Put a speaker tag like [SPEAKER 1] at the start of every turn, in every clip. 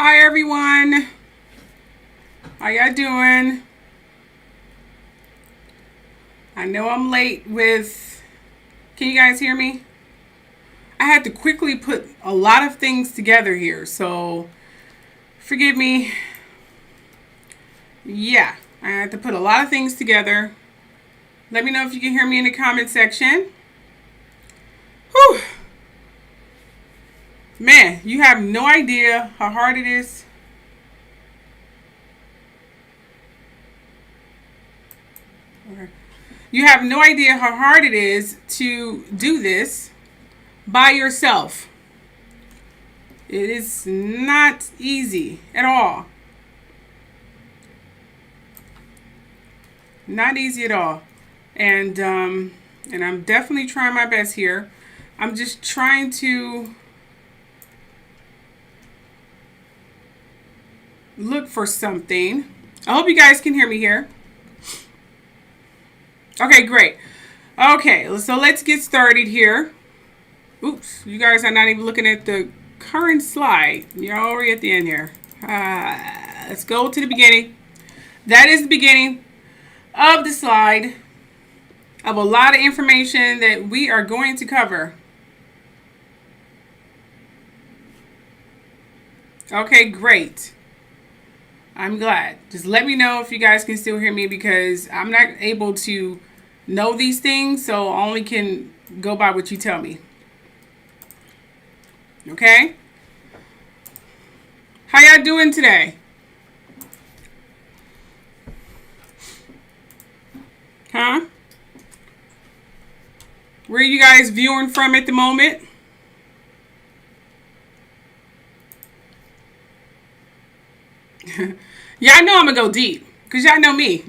[SPEAKER 1] Hi everyone. How y'all doing? I know I'm late with... Can you guys hear me? I had to quickly put a lot of things together here, so forgive me. Yeah, I had to put a lot of things together. Let me know if you can hear me in the comment section. Whew. Man, you have no idea how hard it is. Okay. You have no idea how hard it is to do this by yourself. It is not easy at all. Not easy at all. And I'm definitely trying my best here. I'm just trying to look for something. I hope you guys can hear me here. Okay, great. Okay, so let's get started here. Oops, you guys are not even looking at the current slide. You're already at the end here. Let's go to the beginning. That is the beginning of the slide of a lot of information that we are going to cover. Okay, great. I'm glad. Just let me know if you guys can still hear me, because I'm not able to know these things, so I only can go by what you tell me. Okay? How y'all doing today? Huh? Where are you guys viewing from at the moment? Y'all know I'm gonna go deep, because y'all know me.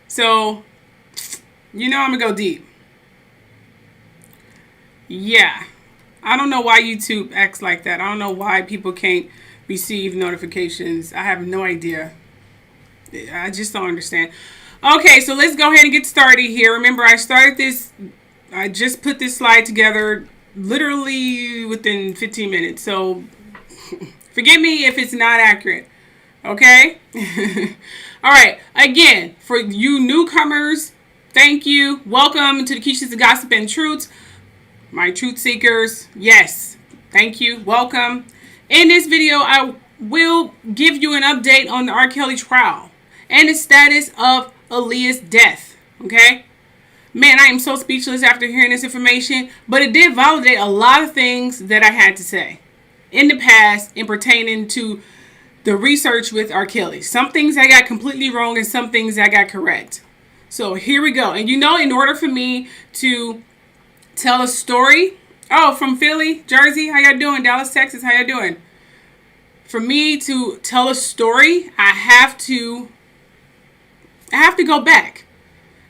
[SPEAKER 1] So, you know I'm gonna go deep. Yeah. I don't know why YouTube acts like that. I don't know why people can't receive notifications. I have no idea. I just don't understand. Okay, so let's go ahead and get started here. Remember, I just put this slide together literally within 15 minutes. So forgive me if it's not accurate. Okay? All right. Again, for you newcomers, thank you. Welcome to the KISHA'S Gossip and Truths. My truth seekers. Yes. Thank you. Welcome. In this video, I will give you an update on the R. Kelly trial and the status of Aaliyah's death. Okay? Man, I am so speechless after hearing this information, but it did validate a lot of things that I had to say in the past in pertaining to the research with R. Kelly. Some things I got completely wrong and some things I got correct. So here we go. And you know, in order for me to tell a story, oh, from Philly, Jersey, how y'all doing? Dallas, Texas, how y'all doing? For me to tell a story, I have to go back.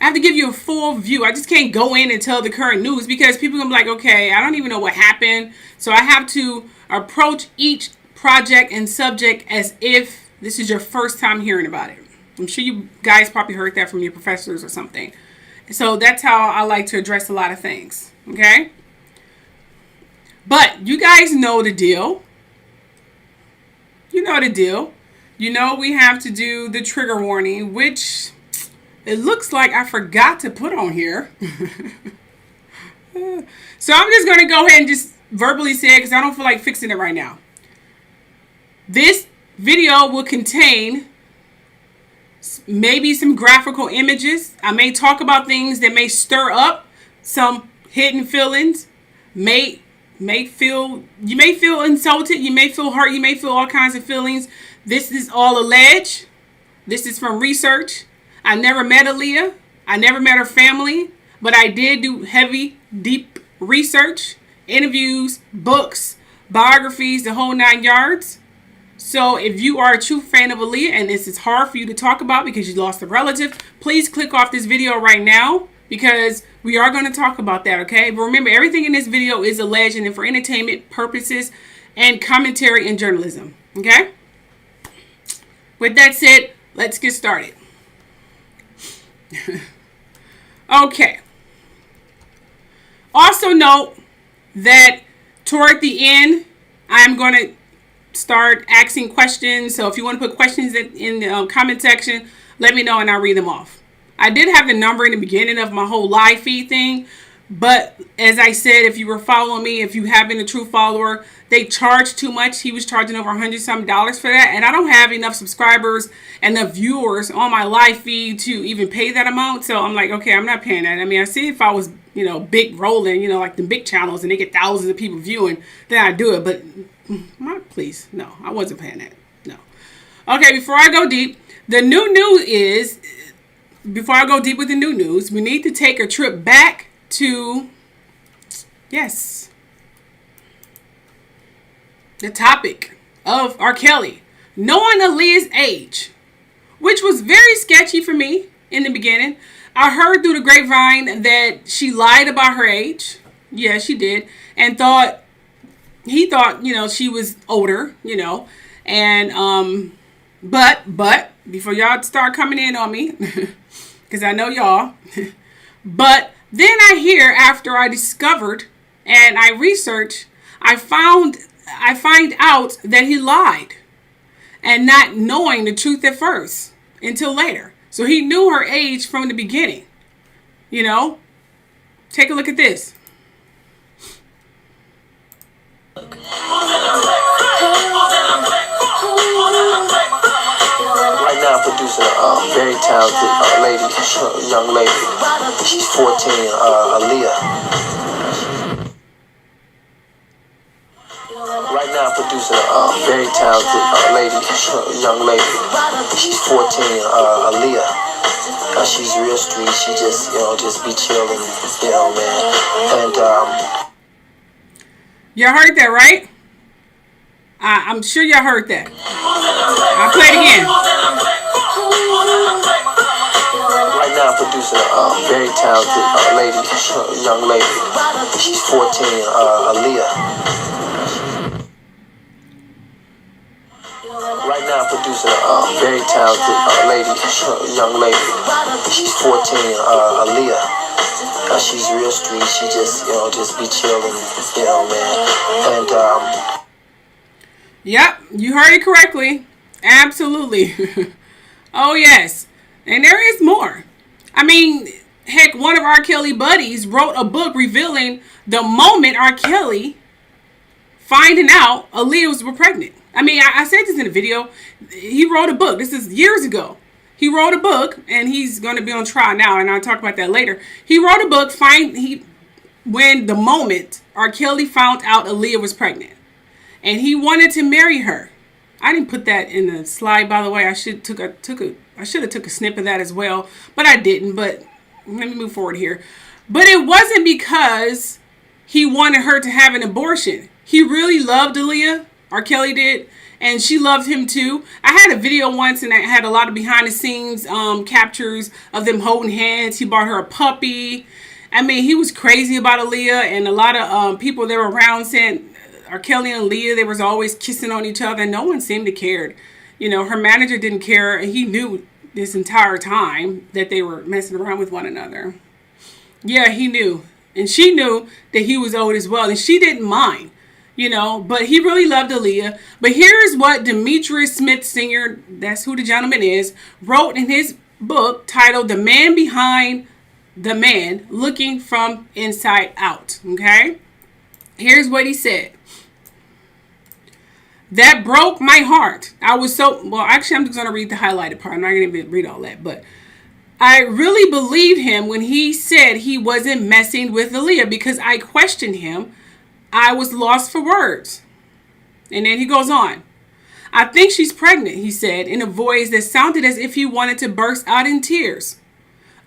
[SPEAKER 1] I have to give you a full view. I just can't go in and tell the current news, because people are going to be like, okay, I don't even know what happened. So I have to approach each project and subject as if this is your first time hearing about it. I'm sure you guys probably heard that from your professors or something. So that's how I like to address a lot of things. Okay? But you guys know the deal. You know the deal. You know we have to do the trigger warning, which it looks like I forgot to put on here. So I'm just going to go ahead and just verbally say it, because I don't feel like fixing it right now. This video will contain maybe some graphical images. I may talk about things that may stir up some hidden feelings. You may feel insulted. You may feel hurt. You may feel all kinds of feelings. This is all alleged. This is from research. I never met Aaliyah. I never met her family. But I did do heavy, deep research, interviews, books, biographies, the whole 9 yards. So if you are a true fan of Aaliyah and this is hard for you to talk about because you lost a relative, please click off this video right now, because we are going to talk about that, okay? But remember, everything in this video is alleged and for entertainment purposes and commentary and journalism, okay? With that said, let's get started. Okay. Also note that toward the end, I'm going to start asking questions. So if you want to put questions in the comment section, let me know and I'll read them off. I did have the number in the beginning of my whole live feed thing. But as I said, if you were following me, if you have been a true follower, they charge too much. He was charging over $100-some for that. And I don't have enough subscribers and enough viewers on my live feed to even pay that amount. So I'm like, okay, I'm not paying that. I mean, I see if I was, big rolling, like the big channels and they get thousands of people viewing, then I'd do it. But please, no, I wasn't paying that. No. Okay, before I go deep, the new news is, before I go deep with the new news, we need to take a trip back to, yes, the topic of R. Kelly, knowing Aaliyah's age, which was very sketchy for me in the beginning. I heard through the grapevine that she lied about her age. Yeah, she did. And he thought, she was older, and, but before y'all start coming in on me, because I know y'all, but then I hear, after I discovered and I researched, I find out that he lied, and not knowing the truth at first until later. So he knew her age from the beginning. Take a look at this.
[SPEAKER 2] Right now I'm producing a very talented young lady. She's 14, Aaliyah. Right now I'm producing a very talented young lady. She's 14, Aaliyah. She's real street. She just be chilling, man. And
[SPEAKER 1] y'all heard that, right? I'm sure y'all heard that. I'll play it again.
[SPEAKER 2] Right now I'm producing a very talented young lady. She's 14, Aaliyah. Right now I'm producing a very talented young lady. She's 14, Aaliyah. She's real street. She just be chilling, man. And
[SPEAKER 1] Yep, you heard it correctly. Absolutely. Oh, yes. And there is more. I mean, heck, one of R. Kelly buddies wrote a book revealing the moment R. Kelly finding out Aaliyah was pregnant. I mean, I said this in a video. He wrote a book. This is years ago. He wrote a book, and he's going to be on trial now, and I'll talk about that later. He wrote a book, when the moment R. Kelly found out Aaliyah was pregnant. And he wanted to marry her. I didn't put that in the slide, by the way. I should have took a snip of that as well, but I didn't. But let me move forward here. But it wasn't because he wanted her to have an abortion. He really loved Aaliyah. R. Kelly did, and she loved him too. I had a video once, and I had a lot of behind the scenes captures of them holding hands. He bought her a puppy. I mean, he was crazy about Aaliyah, and a lot of people that were around saying R. Kelly and Aaliyah, they was always kissing on each other, and no one seemed to care. Her manager didn't care, and he knew this entire time that they were messing around with one another. Yeah, he knew, and she knew that he was old as well, and she didn't mind. But he really loved Aaliyah. But here's what Demetrius Smith Sr., that's who the gentleman is, wrote in his book titled The Man Behind the Man, Looking from Inside Out. Okay? Here's what he said. That broke my heart. I was actually, I'm just going to read the highlighted part. I'm not going to read all that. But I really believed him when he said he wasn't messing with Aaliyah, because I questioned him. I was lost for words. And then he goes on. I think she's pregnant, he said, in a voice that sounded as if he wanted to burst out in tears.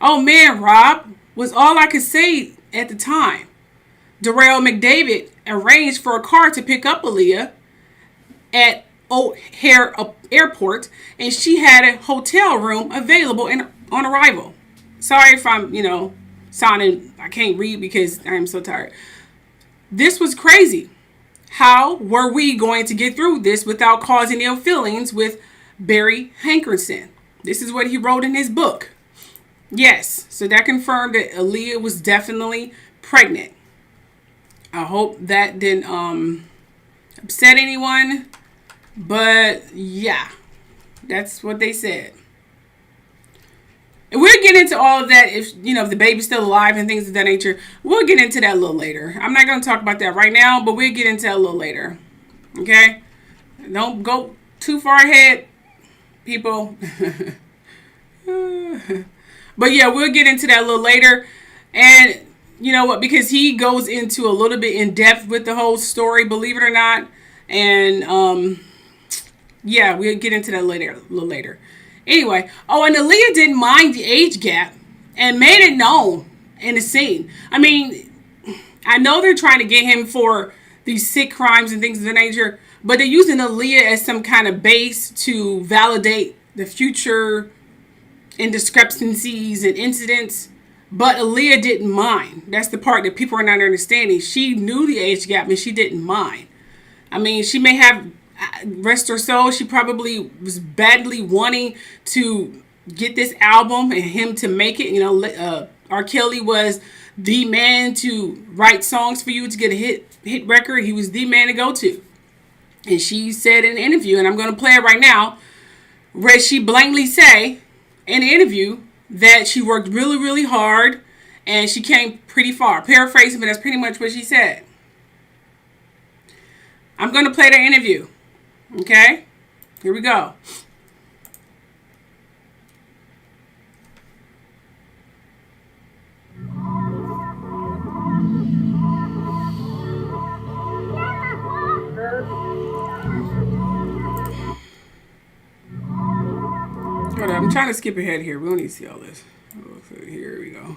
[SPEAKER 1] Oh man, Rob, was all I could say at the time. Darrell McDavid arranged for a car to pick up Aaliyah at O'Hare Airport, and she had a hotel room available on arrival. Sorry if I'm, sounding, I can't read because I'm so tired. This was crazy. How were we going to get through this without causing ill feelings with Barry Hankerson? This is what he wrote in his book. Yes, so that confirmed that Aaliyah was definitely pregnant. I hope that didn't upset anyone. But yeah, that's what they said. And we'll get into all of that if the baby's still alive and things of that nature. We'll get into that a little later. I'm not going to talk about that right now, but we'll get into that a little later. Okay? Don't go too far ahead, people. But yeah, we'll get into that a little later. And you know what? Because he goes into a little bit in depth with the whole story, believe it or not. And yeah, we'll get into that a little later. Anyway, and Aaliyah didn't mind the age gap and made it known in the scene. I mean, I know they're trying to get him for these sick crimes and things of that nature, but they're using Aaliyah as some kind of base to validate the future indiscrepancies and incidents. But Aaliyah didn't mind. That's the part that people are not understanding. She knew the age gap and she didn't mind. I mean, she may have, rest her soul, she probably was badly wanting to get this album and him to make it. R. Kelly was the man to write songs for you to get a hit record. He was the man to go to. And she said in an interview, and I'm going to play it right now, where she blatantly say in the interview that she worked really, really hard and she came pretty far. Paraphrasing, but that's pretty much what she said. I'm going to play the interview. Okay? Here we go. Hold on, I'm trying to skip ahead here. We don't need to see all this. Here we go.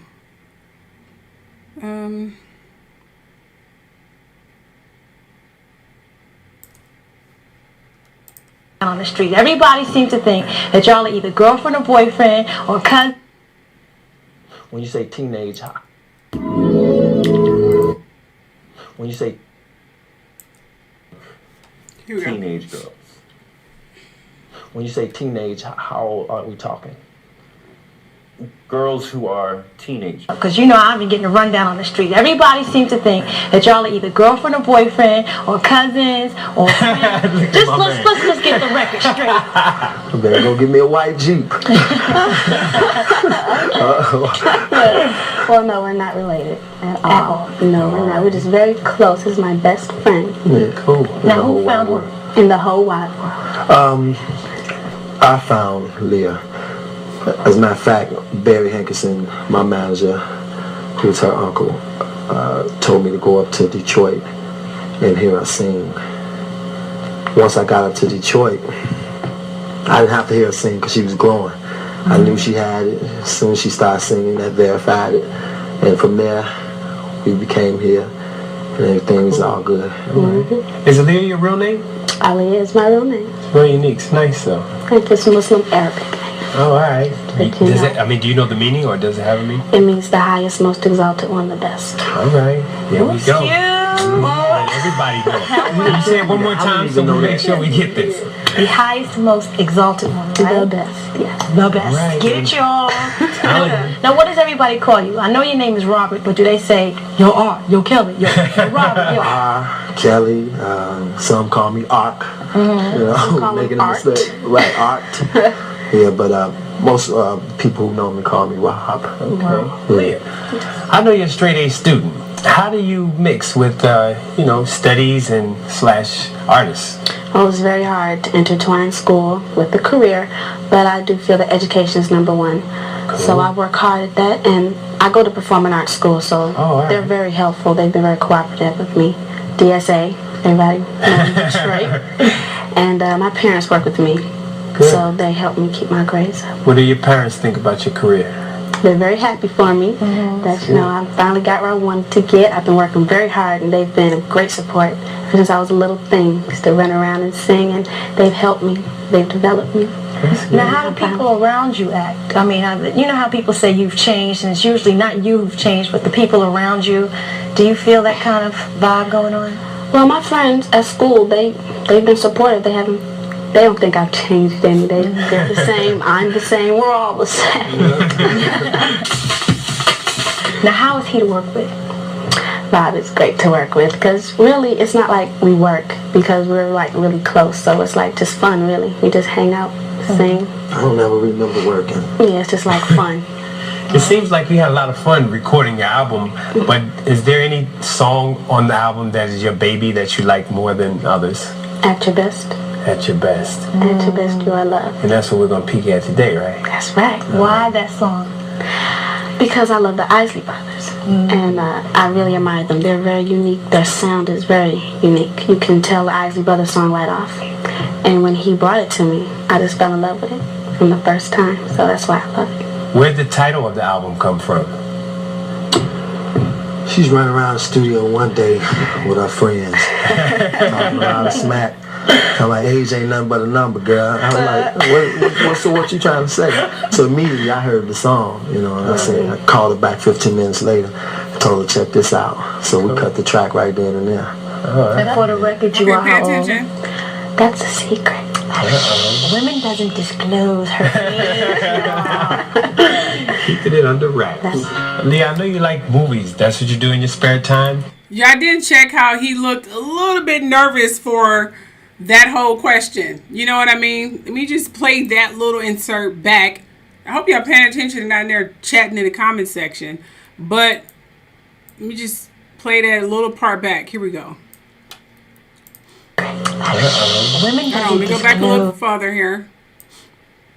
[SPEAKER 3] On the street, everybody seems to think that y'all are either girlfriend or boyfriend or cousin.
[SPEAKER 2] When you say teenage, when you say teenage girls, when you say teenage, how old are we talking?
[SPEAKER 4] Girls who are teenagers.
[SPEAKER 3] Because I've been getting a rundown on the street. Everybody seems to think that y'all are either girlfriend or boyfriend or cousins or friends. let's get the record straight.
[SPEAKER 2] I better go get me a white Jeep.
[SPEAKER 5] Well, no, we're not related at all. No, we're not. We're just very close. He's my best friend.
[SPEAKER 2] Yeah, cool.
[SPEAKER 3] Now, who found her?
[SPEAKER 5] In the whole wide world.
[SPEAKER 2] I found Leah. As a matter of fact, Barry Hankerson, my manager, who was her uncle, told me to go up to Detroit and hear her sing. Once I got up to Detroit, I didn't have to hear her sing because she was glowing. I knew she had it. As soon as she started singing, that verified it. And from there, we became here, and everything's all good.
[SPEAKER 4] Mm-hmm. Is Aaliyah your real name?
[SPEAKER 5] Aaliyah is my real name.
[SPEAKER 4] It's very unique. It's nice, though.
[SPEAKER 5] I think it's Muslim Arabic.
[SPEAKER 4] Oh, all right. Do you know the meaning, or does it have a meaning?
[SPEAKER 5] It means the highest, most exalted one, the best.
[SPEAKER 4] All right. There we go. Let everybody know. Can you say it one more time so we make sure we get this?
[SPEAKER 3] The highest, most exalted one, right?
[SPEAKER 5] The best, yes.
[SPEAKER 3] The best.
[SPEAKER 4] Right.
[SPEAKER 3] Get it, y'all. Now, what does everybody call you? I know your name is Robert, but do they say, yo, R, yo, Kelly, yo Robert, yo?
[SPEAKER 2] R, Kelly, some call me Ark. Making a mistake. Right, Art. Yeah, but most people who know me call me Rob.
[SPEAKER 4] Okay. Yeah. I know you're a straight A student. How do you mix with, studies and / artists?
[SPEAKER 5] Well, it's very hard to intertwine school with a career, but I do feel that education is number one. Cool. So I work hard at that, and I go to performing arts school, so they're very helpful. They've been very cooperative with me. DSA, everybody knows Detroit. And my parents work with me. Good. So they help me keep my grades up.
[SPEAKER 4] What do your parents think about your career?
[SPEAKER 5] They're very happy for me that, I finally got where I wanted to get. I've been working very hard, and they've been a great support. Since I was a little thing, used to run around and sing, and they've helped me. They've developed me.
[SPEAKER 3] Now, how do people around you act? I mean, you know how people say you've changed, and it's usually not you who've changed, but the people around you. Do you feel that kind of vibe going on?
[SPEAKER 5] Well, my friends at school, they've been supportive. They don't think I've changed any. They're the same. I'm the same. We're all the same.
[SPEAKER 3] Now, how is he to work with?
[SPEAKER 5] Bob is great to work with because really it's not like we work because we're like really close. So it's like just fun, really. We just hang out, sing.
[SPEAKER 2] I don't ever remember working.
[SPEAKER 5] Yeah, it's just like fun.
[SPEAKER 4] It seems like we had a lot of fun recording your album, but is there any song on the album that is your baby that you like more than others?
[SPEAKER 5] At Your Best.
[SPEAKER 4] At Your Best.
[SPEAKER 5] At Your Best, You Are Loved.
[SPEAKER 4] And that's what we're going to peek at today, right?
[SPEAKER 5] That's right.
[SPEAKER 3] Why that song?
[SPEAKER 5] Because I love the Isley Brothers, and I really admire them. They're very unique. Their sound is very unique. You can tell the Isley Brothers song right off. And when he brought it to me, I just fell in love with it from the first time. So that's why I love it.
[SPEAKER 4] Where did the title of the album come from?
[SPEAKER 2] She's running around the studio one day with her friends, talking a lot of smack. I'm like, age ain't nothing but a number, girl. I'm like, what you trying to say? So immediately I heard the song, you know, and I called her back 15 minutes later. I told her, check this out. So we cut the track right then and there.
[SPEAKER 3] And for the record, you are
[SPEAKER 1] pay
[SPEAKER 3] how old?
[SPEAKER 1] attention.
[SPEAKER 5] That's a secret.
[SPEAKER 3] Women doesn't disclose her age.
[SPEAKER 4] Keeping it under wraps. Leah, I know you like movies. That's what you do in your spare time?
[SPEAKER 1] Yeah, I did check how he looked a little bit nervous for that whole question. You know what I mean? Let me just play that little insert back. I hope y'all paying attention and not in there chatting in the comment section. But let me just play that little part back. Here we go.
[SPEAKER 3] Women
[SPEAKER 1] Hold on, let me go back a little further here.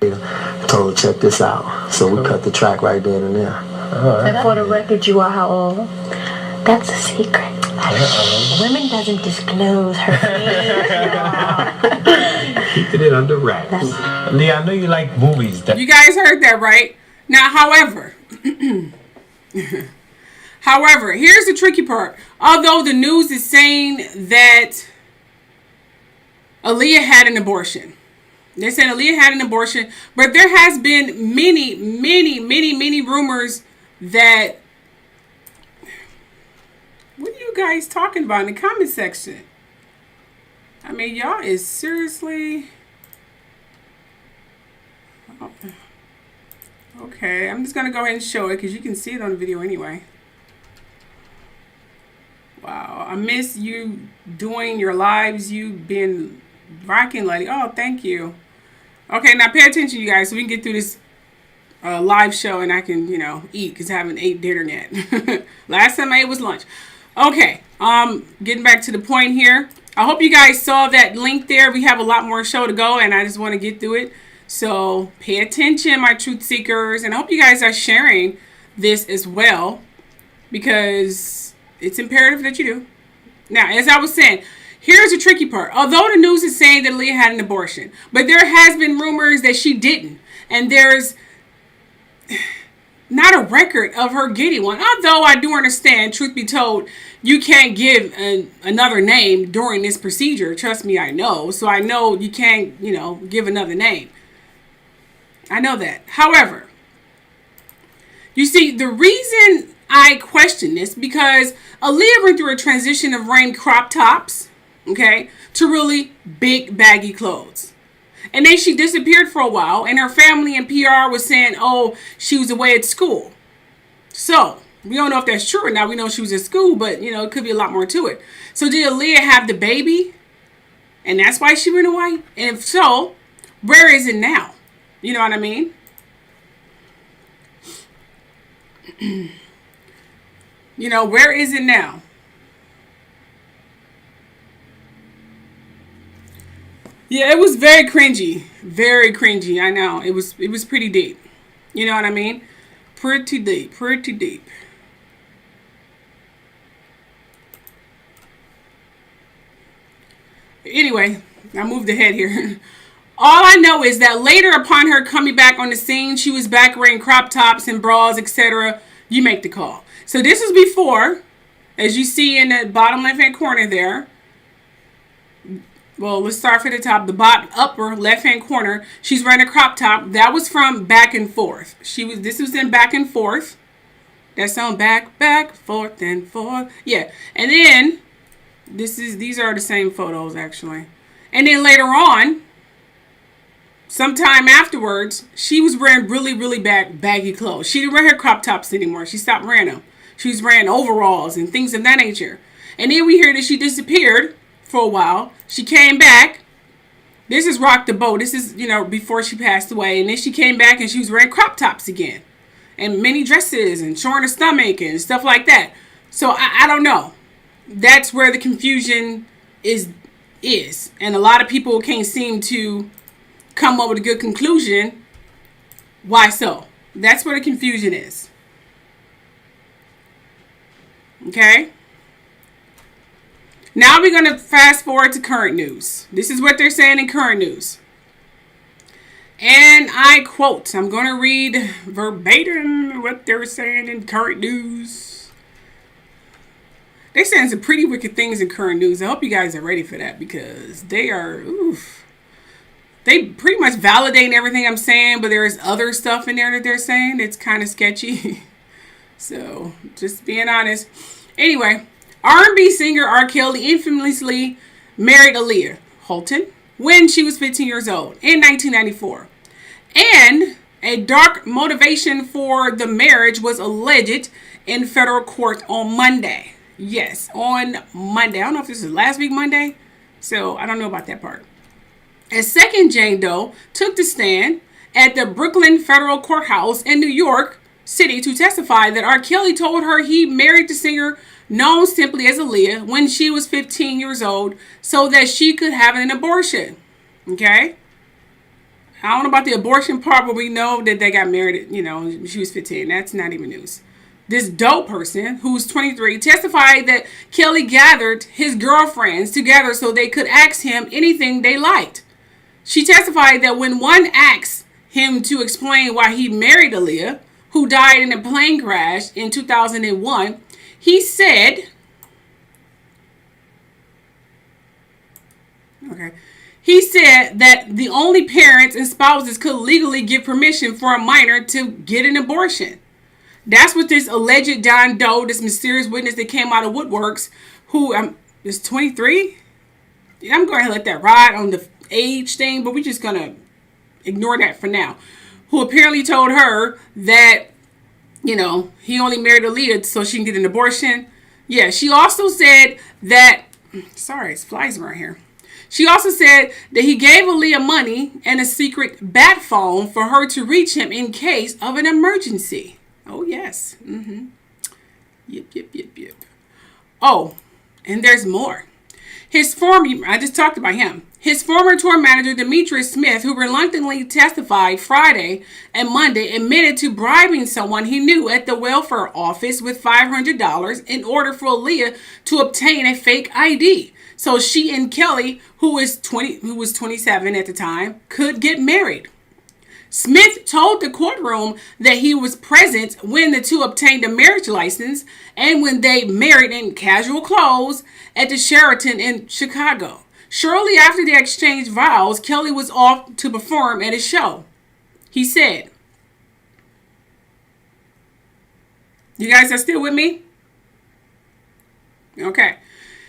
[SPEAKER 2] I told her, check this out. So we cut the track right then and there.
[SPEAKER 3] And for the record, you are how old?
[SPEAKER 5] That's a secret.
[SPEAKER 3] Women doesn't disclose her age.
[SPEAKER 4] Keeping it under wraps. Leah, I know you like movies.
[SPEAKER 1] You guys heard that, right? Now, however, here's the tricky part. Although the news is saying that Aaliyah had an abortion. They're saying Aaliyah had an abortion, but there has been many rumors that... What are you guys talking about in the comment section? I mean, y'all is seriously... Oh. Okay, I'm just going to go ahead and show it because you can see it on the video anyway. Wow, I miss you doing your lives. You've been rocking, lady. Oh, thank you. Okay, now pay attention, you guys, so we can get through this live show and I can, you know, eat because I haven't ate dinner yet. Last time I ate was lunch. Okay, getting back to the point here. I hope you guys saw that link there. We have a lot more show to go and I just want to get through it. So pay attention, my truth seekers. And I hope you guys are sharing this as well because it's imperative that you do. Now, as I was saying, here's the tricky part. Although the news is saying that Aaliyah had an abortion, but there has been rumors that she didn't. And there's not a record of her getting one. Although I do understand, truth be told, you can't give another name during this procedure. Trust me, I know. So I know you can't, you know, give another name. I know that. However, you see, the reason I question this because Aaliyah went through a transition of wearing crop tops, okay, to really big baggy clothes. And then she disappeared for a while and her family and PR was saying, oh, she was away at school. So we don't know if that's true or not. We know she was at school, but you know, it could be a lot more to it. So did Aaliyah have the baby? And that's why she went away? And if so, where is it now? You know what I mean? You know, where is it now? Yeah, it was very cringy. Very cringy. I know. It was pretty deep. You know what I mean? Pretty deep. Pretty deep. Anyway, I moved ahead here. All I know is that later upon her coming back on the scene, she was back wearing crop tops and bras, etc. You make the call. So this was before, as you see in the bottom left-hand corner there. Well, let's start from the top. The bottom upper left-hand corner, she's wearing a crop top. That was from Back and Forth. This was in Back and Forth. That song, back, forth and forth. Yeah. And then these are the same photos actually. And then later on, sometime afterwards, she was wearing really baggy clothes. She didn't wear her crop tops anymore. She stopped wearing them. She was wearing overalls and things of that nature. And then we hear that she disappeared for a while. She came back. This is Rock the Boat. This is, before she passed away. And then she came back and she was wearing crop tops again. And mini dresses and showing her stomach and stuff like that. So I don't know. That's where the confusion is. And a lot of people can't seem to come up with a good conclusion. Why so? That's where the confusion is. Okay? Now we're going to fast forward to current news. This is what they're saying in current news. And I quote, I'm going to read verbatim what they're saying in current news. They're saying some pretty wicked things in current news. I hope you guys are ready for that because they are, they pretty much validate everything I'm saying, but there is other stuff in there that they're saying that's kind of sketchy. So, just being honest. Anyway, R&B singer R. Kelly infamously married Aaliyah Holton when she was 15 years old in 1994. And a dark motivation for the marriage was alleged in federal court on Monday. Yes, on Monday. I don't know if this is last week Monday, so I don't know about that part. A second Jane Doe took the stand at the Brooklyn Federal Courthouse in New York City to testify that R. Kelly told her he married the singer known simply as Aaliyah when she was 15 years old so that she could have an abortion. Okay? I don't know about the abortion part, but we know that they got married, she was 15. That's not even news. This Doe person, who's 23, testified that Kelly gathered his girlfriends together so they could ask him anything they liked. She testified that when one asked him to explain why he married Aaliyah, who died in a plane crash in 2001, he said, that the only parents and spouses could legally give permission for a minor to get an abortion. That's what this alleged John Doe, this mysterious witness that came out of woodworks, who is 23. I'm going to let that ride on the age thing, but we're just going to ignore that for now. Who apparently told her that, he only married Aaliyah so she can get an abortion. Yeah, she also said that, sorry, it's flies around here. She also said that he gave Aaliyah money and a secret bat phone for her to reach him in case of an emergency. Oh, yes. Yep. Oh, and there's more. I just talked about him. His former tour manager, Demetrius Smith, who reluctantly testified Friday and Monday, admitted to bribing someone he knew at the welfare office with $500 in order for Aaliyah to obtain a fake ID. So she and Kelly, who was 27 at the time, could get married. Smith told the courtroom that he was present when the two obtained a marriage license and when they married in casual clothes at the Sheraton in Chicago. Shortly after they exchanged vows, Kelly was off to perform at a show. He said, you guys are still with me? Okay.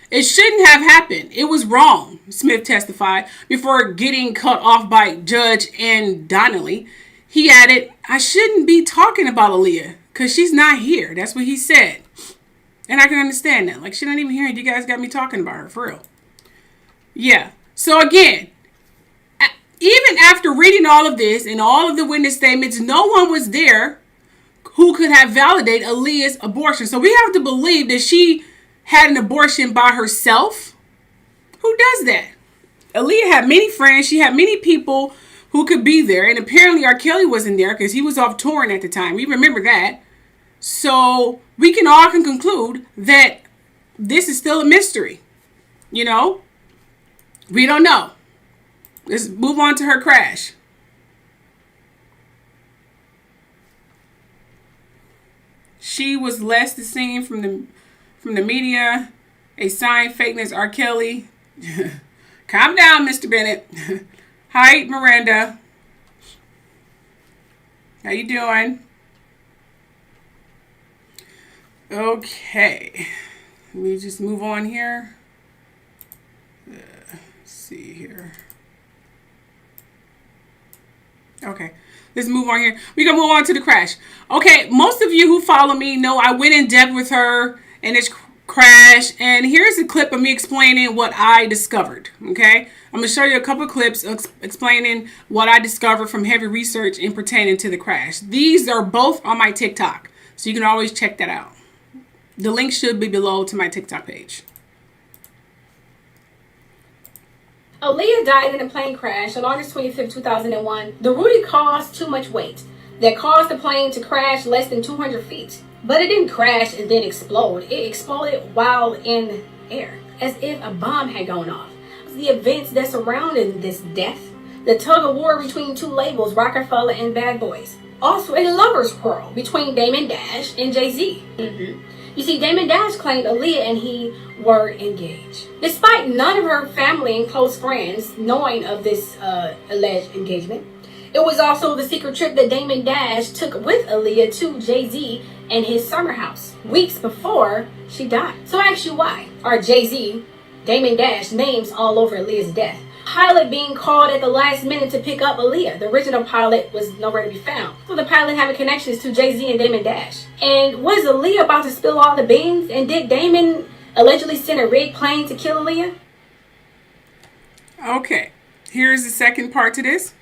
[SPEAKER 1] It shouldn't have happened. It was wrong, Smith testified before getting cut off by Judge Ann Donnelly. He added, I shouldn't be talking about Aaliyah because she's not here. That's what he said. And I can understand that. Like, she not even here. You guys got me talking about her, for real. Yeah. So again, even after reading all of this and all of the witness statements, no one was there who could have validated Aaliyah's abortion. So we have to believe that she had an abortion by herself. Who does that? Aaliyah had many friends. She had many people who could be there. And apparently R. Kelly wasn't there because he was off touring at the time. We remember that. So we can all conclude that this is still a mystery. We don't know. Let's move on to her crash. She was less the seen from the media. A sign fakeness R. Kelly. Calm down, Mr. Bennett. Hi, Miranda. How you doing? Okay. Let me just move on here. Let's see here. Okay. Let's move on here. We're going to move on to the crash. Okay, most of you who follow me know I went in depth with her and it's crash. And here's a clip of me explaining what I discovered. Okay, I'm going to show you a couple of clips explaining what I discovered from heavy research in pertaining to the crash. These are both on my TikTok, so you can always check that out. The link should be below to my TikTok page.
[SPEAKER 6] Aaliyah died in a plane crash on August 25, 2001. The Rudy caused too much weight that caused the plane to crash less than 200 feet. But it didn't crash and then explode. It exploded while in air, as if a bomb had gone off. The events that surrounded this death, the tug of war between two labels, Rockefeller and Bad Boys. Also a lover's quarrel between Damon Dash and Jay-Z. You see, Damon Dash claimed Aaliyah and he were engaged. Despite none of her family and close friends knowing of this alleged engagement, it was also the secret trip that Damon Dash took with Aaliyah to Jay-Z and his summer house weeks before she died. So I ask you, why are Jay-Z, Damon Dash names all over Aaliyah's death? Pilot being called at the last minute to pick up Aaliyah. The original pilot was nowhere to be found. So the pilot having connections to Jay-Z and Damon Dash. And was Aaliyah about to spill all the beans? And did Damon allegedly send a rigged plane to kill Aaliyah?
[SPEAKER 1] Okay, here's the second part to this.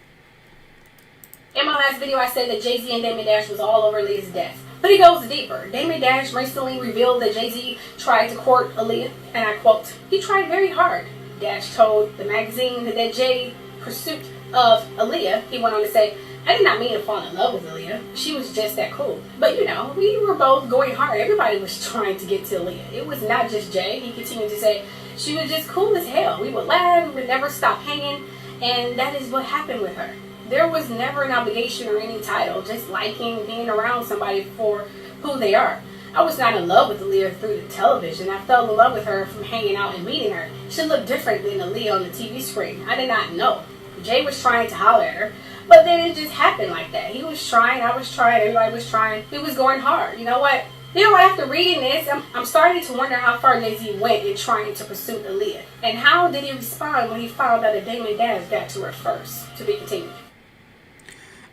[SPEAKER 6] In my last video, I said that Jay-Z and Damon Dash was all over Aaliyah's death. But he goes deeper. Damon Dash recently revealed that Jay-Z tried to court Aaliyah, and I quote, "He tried very hard." Dash told the magazine that Jay pursuit of Aaliyah, he went on to say, "I did not mean to fall in love with Aaliyah. She was just that cool. But you know, we were both going hard. Everybody was trying to get to Aaliyah. It was not just Jay." He continued to say, "She was just cool as hell. We would laugh, we would never stop hanging, and that is what happened with her. There was never an obligation or any title, just liking being around somebody for who they are. I was not in love with Aaliyah through the television. I fell in love with her from hanging out and meeting her. She looked different than Aaliyah on the TV screen. I did not know. Jay was trying to holler at her, but then it just happened like that. He was trying, I was trying, everybody was trying. He was going hard. You know what? After reading this, I'm starting to wonder how far Jay-Z went in trying to pursue Aaliyah. And how did he respond when he found out that Damon Dash got to her first? To be continued.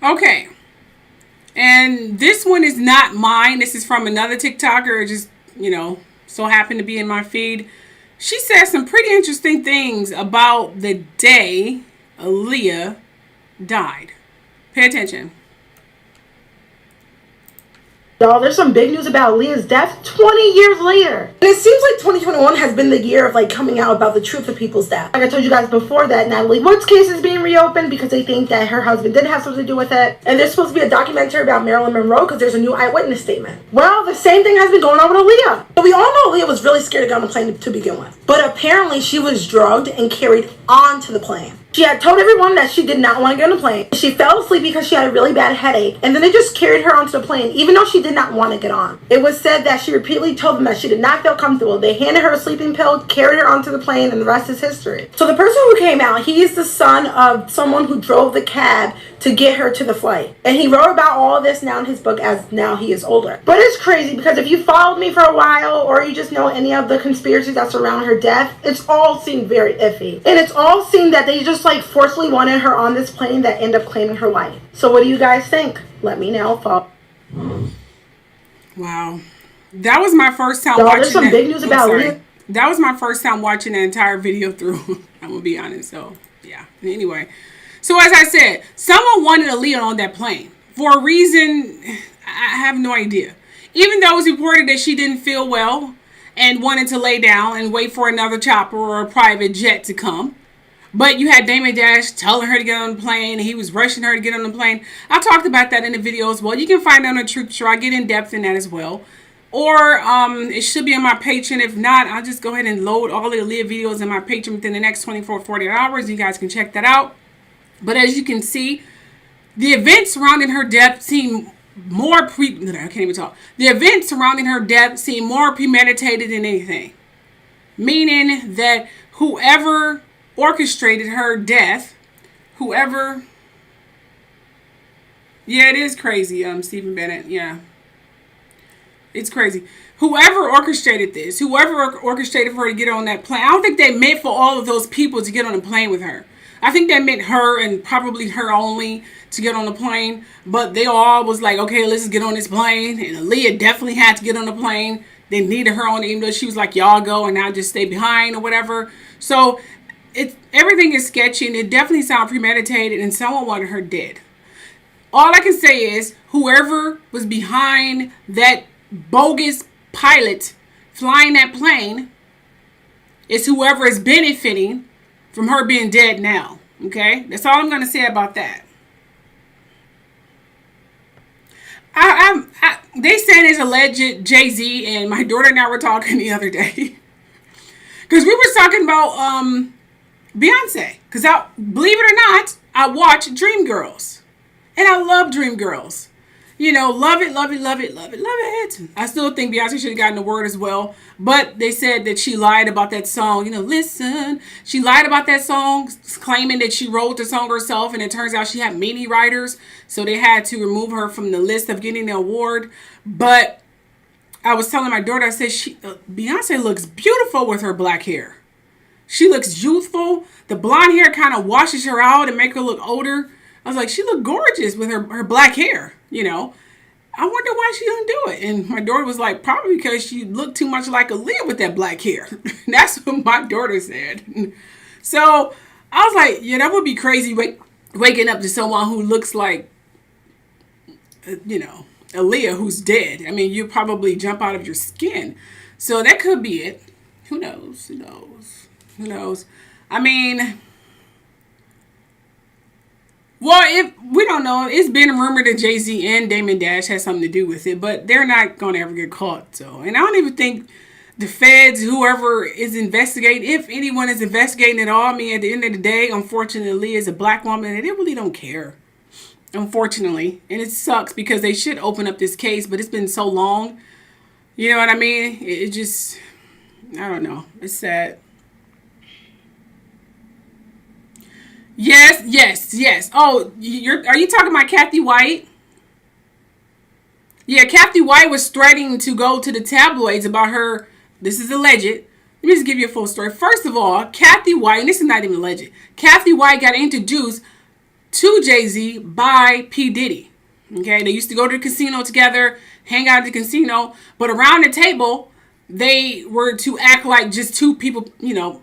[SPEAKER 1] Okay. And this one is not mine. This is from another TikToker. It just, so happened to be in my feed. She said some pretty interesting things about the day Aaliyah died. Pay attention.
[SPEAKER 7] Y'all, there's some big news about Aaliyah's death 20 years later. And it seems like 2021 has been the year of coming out about the truth of people's death. Like I told you guys before, that Natalie Wood's case is being reopened because they think that her husband did have something to do with it. And there's supposed to be a documentary about Marilyn Monroe because there's a new eyewitness statement. Well, the same thing has been going on with Aaliyah. But we all know Aaliyah was really scared to get on the plane to begin with. But apparently she was drugged and carried onto the plane. She had told everyone that she did not want to get on the plane. She fell asleep because she had a really bad headache, and then they just carried her onto the plane, even though she did not want to get on. It was said that she repeatedly told them that she did not feel comfortable. They handed her a sleeping pill, carried her onto the plane, and the rest is history. So the person who came out, he is the son of someone who drove the cab to get her to the flight. And he wrote about all this now in his book as now he is older. But it's crazy because if you followed me for a while or you just know any of the conspiracies that surround her death, it's all seemed very iffy. And it's all seemed that they just forcefully wanted her on this plane that ended up claiming her life. So what do you guys think? Let me know.
[SPEAKER 1] Wow. That was my first time
[SPEAKER 7] watching
[SPEAKER 1] there's
[SPEAKER 7] some big news about Aaliyah.
[SPEAKER 1] That was my first time watching the entire video through. I'm going to be honest. So, yeah. Anyway. So, as I said, someone wanted Aaliyah on that plane. For a reason, I have no idea. Even though it was reported that she didn't feel well and wanted to lay down and wait for another chopper or a private jet to come. But you had Damon Dash telling her to get on the plane. And he was rushing her to get on the plane. I talked about that in the video as well. You can find it on the Truth Show. I get in depth in that as well. Or it should be on my Patreon. If not, I'll just go ahead and load all the Aaliyah videos in my Patreon within the next 24, 48 hours. You guys can check that out. But as you can see, the events surrounding her death seem more I can't even talk. The events surrounding her death seem more premeditated than anything. Meaning that whoever orchestrated her death, yeah, it is crazy, Stephen Bennett, yeah. It's crazy. Whoever orchestrated this, whoever orchestrated for her to get on that plane, I don't think they meant for all of those people to get on a plane with her. I think they meant her and probably her only to get on the plane. But they all was like, okay, let's just get on this plane. And Aaliyah definitely had to get on the plane. They needed her on, even though she was like, y'all go and I'll just stay behind or whatever. So everything is sketchy, and it definitely sounded premeditated, and someone wanted her dead. All I can say is whoever was behind that bogus pilot flying that plane is whoever is benefiting from her being dead now. Okay? That's all I'm going to say about that. They said it's alleged Jay-Z, and my daughter and I were talking the other day. Because we were talking about Beyonce. Because believe it or not, I watch Dreamgirls. And I love Dreamgirls. You know, love it, love it, love it, love it, love it. I still think Beyonce should have gotten the word as well. But they said that she lied about that song. You know, listen. She lied about that song, claiming that she wrote the song herself. And it turns out she had many writers. So they had to remove her from the list of getting the award. But I was telling my daughter, I said, Beyonce looks beautiful with her black hair. She looks youthful. The blonde hair kind of washes her out and make her look older. I was like, she looked gorgeous with her black hair, you know. I wonder why she don't do it. And my daughter was like, probably because she looked too much like Aaliyah with that black hair. That's what my daughter said. So I was like, yeah, that would be crazy waking up to someone who looks like, you know, Aaliyah who's dead. I mean, you probably jump out of your skin. So that could be it. Who knows? Who knows? Who knows? I mean, well, if we don't know, it's been rumored that Jay-Z and Damon Dash had something to do with it, but they're not going to ever get caught. So, and I don't even think the feds, whoever is investigating, if anyone is investigating at all, I mean, at the end of the day, unfortunately, as a black woman, they really don't care. Unfortunately. And it sucks because they should open up this case, but it's been so long. You know what I mean? It just, I don't know. It's sad. Yes, yes, yes. Oh, are you talking about Kathy White? Yeah, Kathy White was threatening to go to the tabloids about her. This is alleged. Let me just give you a full story. First of all, Kathy White, and this is not even alleged. Kathy White got introduced to Jay-Z by P. Diddy. Okay, they used to go to the casino together, hang out at the casino, but around the table, they were to act like just two people, you know,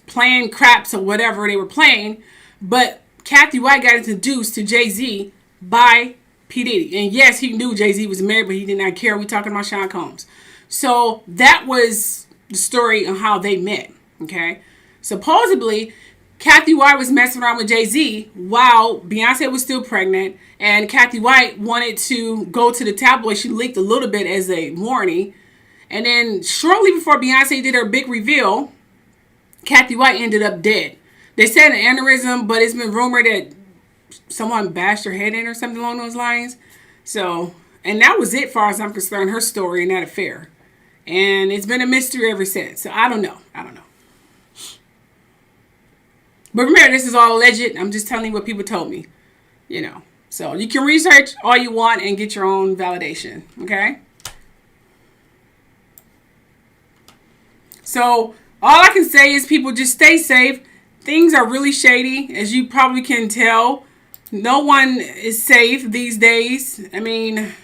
[SPEAKER 1] playing craps or whatever they were playing. But Kathy White got introduced to Jay-Z by P. Diddy. And yes, he knew Jay-Z was married, but he did not care. We're talking about Sean Combs. So that was the story of how they met. Okay. Supposedly, Kathy White was messing around with Jay-Z while Beyonce was still pregnant. And Kathy White wanted to go to the tabloid. She leaked a little bit as a warning. And then shortly before Beyonce did her big reveal, Kathy White ended up dead. They said an aneurysm, but it's been rumored that someone bashed her head in or something along those lines. So, and that was it, as far as I'm concerned, her story in that affair. And it's been a mystery ever since. So I don't know. I don't know. But remember, this is all alleged. I'm just telling you what people told me. You know. So you can research all you want and get your own validation. Okay? So all I can say is people just stay safe. Things are really shady, as you probably can tell. No one is safe these days. I mean,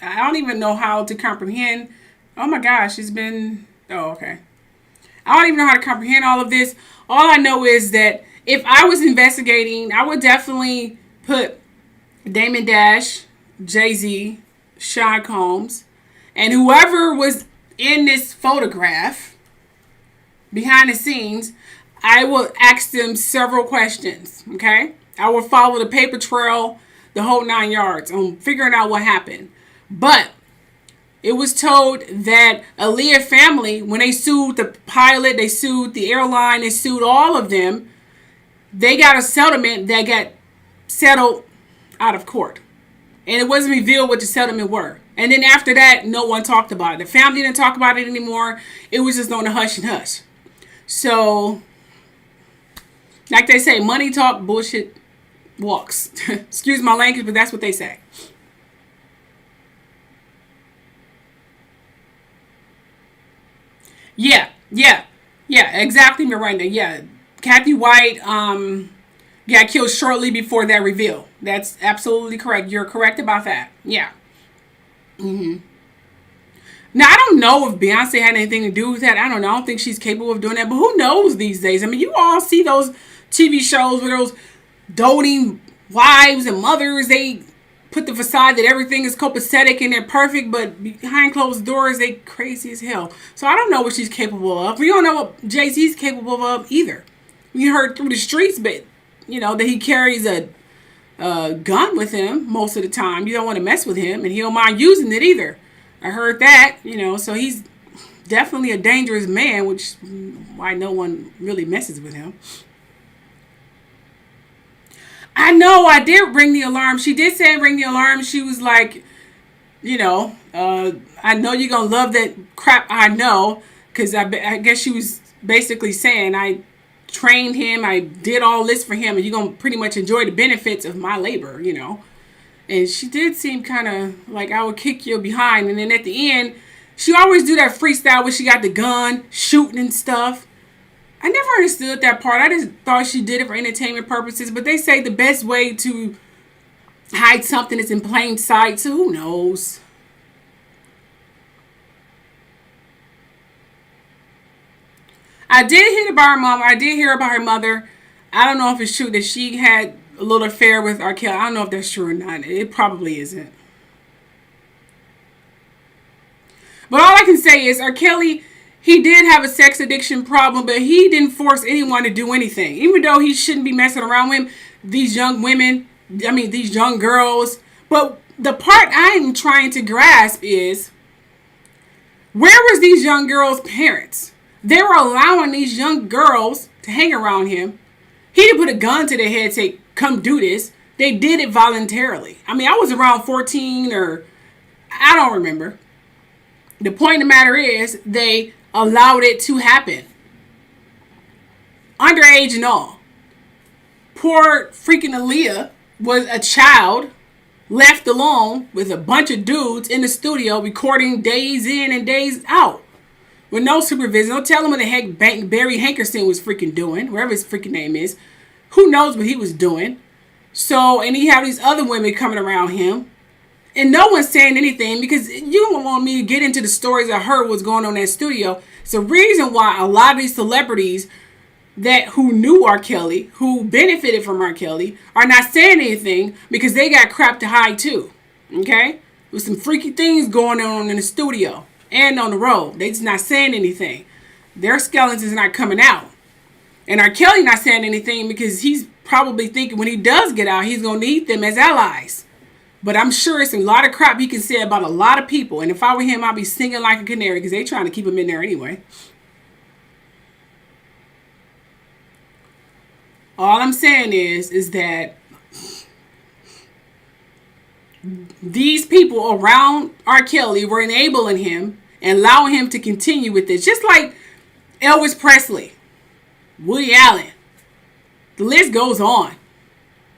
[SPEAKER 1] I don't even know how to comprehend. Oh my gosh, it's been... Oh, okay. I don't even know how to comprehend all of this. All I know is that if I was investigating, I would definitely put Damon Dash, Jay-Z, Sean Combs, and whoever was in this photograph behind the scenes, I will ask them several questions, okay? I will follow the paper trail, the whole 9 yards on figuring out what happened. But it was told that Aaliyah family, when they sued the pilot, they sued the airline, they sued all of them, they got a settlement that got settled out of court. And it wasn't revealed what the settlement were. And then after that, no one talked about it. The family didn't talk about it anymore. It was just on the hush and hush. So, like they say, money talk, bullshit walks. Excuse my language, but that's what they say. Yeah, exactly, Miranda. Yeah, Kathy White got killed shortly before that reveal. That's absolutely correct. You're correct about that. Yeah. Now, I don't know if Beyonce had anything to do with that. I don't know. I don't think she's capable of doing that. But who knows these days? I mean, you all see those TV shows where those doting wives and mothers, they put the facade that everything is copacetic and they're perfect, but behind closed doors, they crazy as hell. So I don't know what she's capable of. We don't know what Jay-Z's capable of either. We heard through the streets, but, you know, that he carries a gun with him most of the time. You don't want to mess with him, and he don't mind using it either. I heard that, you know, so he's definitely a dangerous man, which is why no one really messes with him. I know I did ring the alarm. She did say ring the alarm. She was like, you know, I know you're going to love that crap. I know, because I guess she was basically saying I trained him. I did all this for him, and you're going to pretty much enjoy the benefits of my labor, you know. And she did seem kind of like I would kick you behind. And then at the end, she always do that freestyle where she got the gun, shooting and stuff. I never understood that part. I just thought she did it for entertainment purposes. But they say the best way to hide something is in plain sight. So who knows? I did hear about her mom. I did hear about her mother. I don't know if it's true that she had a little affair with R. Kelly. I don't know if that's true or not. It probably isn't. But all I can say is R. Kelly, he did have a sex addiction problem, but he didn't force anyone to do anything. Even though he shouldn't be messing around with these young women, these young girls. But the part I'm trying to grasp is, where was these young girls' parents? They were allowing these young girls to hang around him. He didn't put a gun to their head, say, come do this. They did it voluntarily. I mean, I was around 14 or I don't remember. The point of the matter is they allowed it to happen. Underage and all. Poor freaking Aaliyah was a child left alone with a bunch of dudes in the studio recording days in and days out. With no supervision. Don't tell him what the heck Barry Hankerson was freaking doing. Whatever his freaking name is. Who knows what he was doing. So, and he had these other women coming around him. And no one's saying anything because you don't want me to get into the stories I heard what's going on in that studio. It's the reason why a lot of these celebrities who knew R. Kelly, who benefited from R. Kelly, are not saying anything because they got crap to hide too. Okay? With some freaky things going on in the studio and on the road. They just not saying anything. Their skeletons are not coming out. And R. Kelly not saying anything because he's probably thinking when he does get out, he's going to need them as allies. But I'm sure it's a lot of crap he can say about a lot of people. And if I were him, I'd be singing like a canary because they're trying to keep him in there anyway. All I'm saying is that these people around R. Kelly were enabling him and allowing him to continue with this. Just like Elvis Presley, Woody Allen. The list goes on.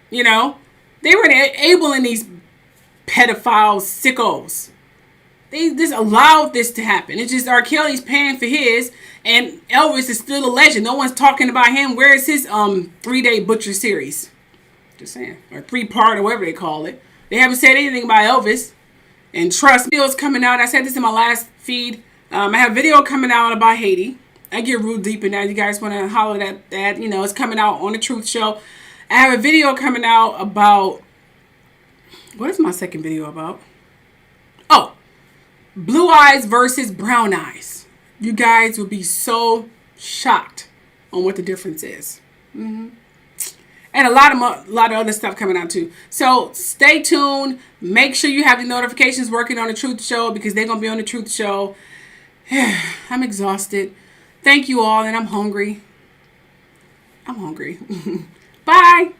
[SPEAKER 1] You know, they were enabling these pedophile sickos. They just allowed this to happen. It's just R. Kelly's paying for his, and Elvis is still a legend. No one's talking about him. Where is his 3-day Butcher series? Just saying. Or 3-part or whatever they call it. They haven't said anything about Elvis. And trust me, videos coming out. I said this in my last feed. I have a video coming out about Haiti. I get real deep in that. You guys want to holler at that. You know, it's coming out on The Truth Show. I have a video coming out about... What is my second video about? Oh, blue eyes versus brown eyes. You guys will be so shocked on what the difference is. And a lot of other stuff coming out too. So stay tuned. Make sure you have the notifications working on The Truth Show because they're going to be on The Truth Show. I'm exhausted. Thank you all, and I'm hungry. Bye.